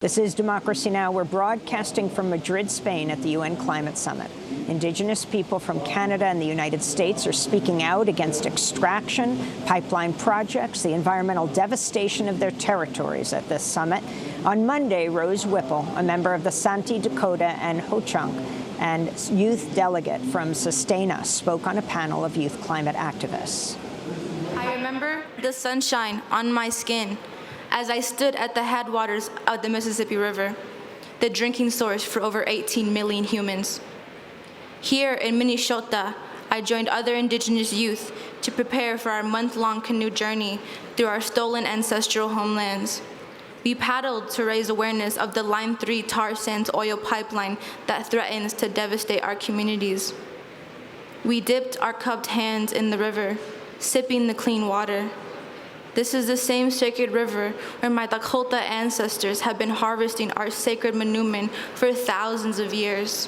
This is Democracy Now! We're broadcasting from Madrid, Spain at the UN Climate Summit. Indigenous people from Canada and the United States are speaking out against extraction, pipeline projects, the environmental devastation of their territories at this summit. On Monday, Rose Whipple, a member of the Santee Dakota and Ho-Chunk and youth delegate from SustainUS, spoke on a panel of youth climate activists. I remember the sunshine on my skin as I stood at the headwaters of the Mississippi River, the drinking source for over 18 million humans. Here in Minnesota, I joined other Indigenous youth to prepare for our month-long canoe journey through our stolen ancestral homelands. We paddled to raise awareness of the Line 3 tar sands oil pipeline that threatens to devastate our communities. We dipped our cupped hands in the river, sipping the clean water. This is the same sacred river where my Dakota ancestors have been harvesting our sacred manumin for thousands of years.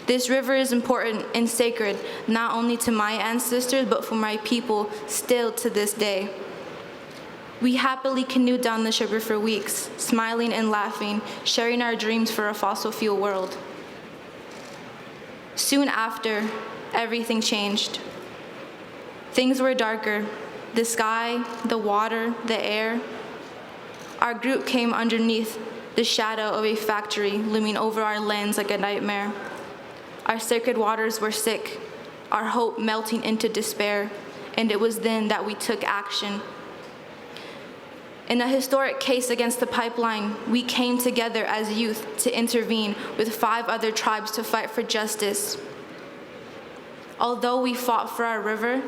This river is important and sacred, not only to my ancestors, but for my people still to this day. We happily canoed down this river for weeks, smiling and laughing, sharing our dreams for a fossil fuel world. Soon after, everything changed. Things were darker. The sky, the water, the air. Our group came underneath the shadow of a factory looming over our lands like a nightmare. Our sacred waters were sick, our hope melting into despair, and it was then that we took action. In a historic case against the pipeline, we came together as youth to intervene with 5 other tribes to fight for justice. Although we fought for our river,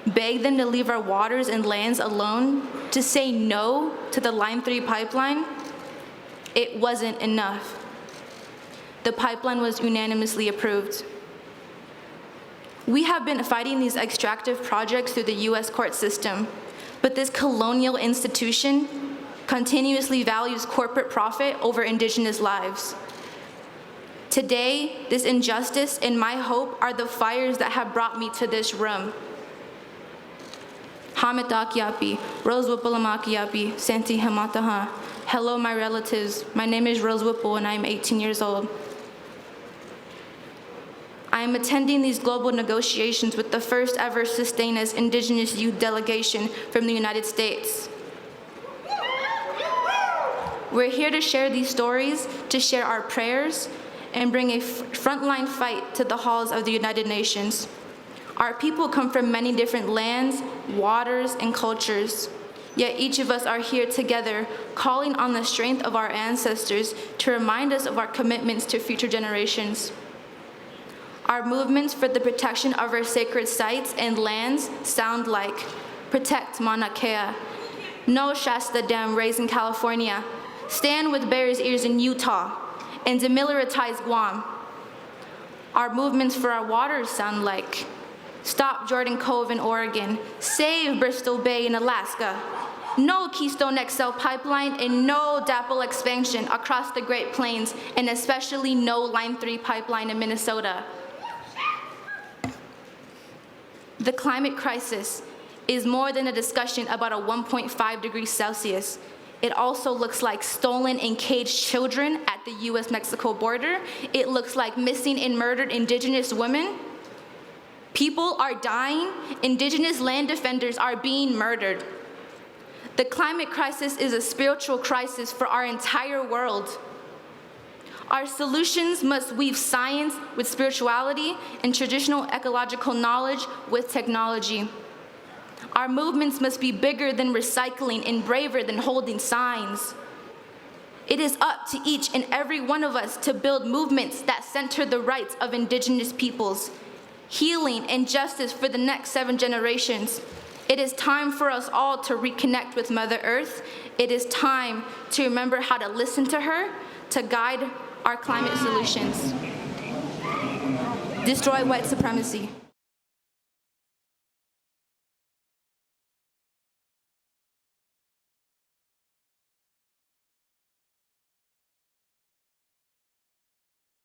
begged them to leave our waters and lands alone, to say no to the Line 3 pipeline, it wasn't enough. The pipeline was unanimously approved. We have been fighting these extractive projects through the US court system, but this colonial institution continuously values corporate profit over Indigenous lives. Today, this injustice and my hope are the fires that have brought me to this room. Hamitakiapi, Rose Whipple Amakiapi, Santee Hamataha. Hello, my relatives. My name is Rose Whipple, and I am 18 years old. I am attending these global negotiations with the first ever SustainUS Indigenous Youth Delegation from the United States. We're here to share these stories, to share our prayers, and bring a frontline fight to the halls of the United Nations. Our people come from many different lands, waters, and cultures, yet each of us are here together, calling on the strength of our ancestors to remind us of our commitments to future generations. Our movements for the protection of our sacred sites and lands sound like Protect Mauna Kea, No Shasta Dam Raise in California, Stand with Bears Ears in Utah, and Demilitarize Guam. Our movements for our waters sound like Stop Jordan Cove in Oregon, Save Bristol Bay in Alaska, No Keystone XL pipeline, and no DAPL expansion across the Great Plains, and especially no Line 3 pipeline in Minnesota. The climate crisis is more than a discussion about a 1.5 degrees Celsius. It also looks like stolen and caged children at the US-Mexico border. It looks like missing and murdered Indigenous women. People are dying. Indigenous land defenders are being murdered. The climate crisis is a spiritual crisis for our entire world. Our solutions must weave science with spirituality and traditional ecological knowledge with technology. Our movements must be bigger than recycling and braver than holding signs. It is up to each and every one of us to build movements that center the rights of Indigenous peoples, healing and justice for the next 7 generations. It is time for us all to reconnect with Mother Earth. It is time to remember how to listen to her, to guide our climate solutions. Destroy white supremacy.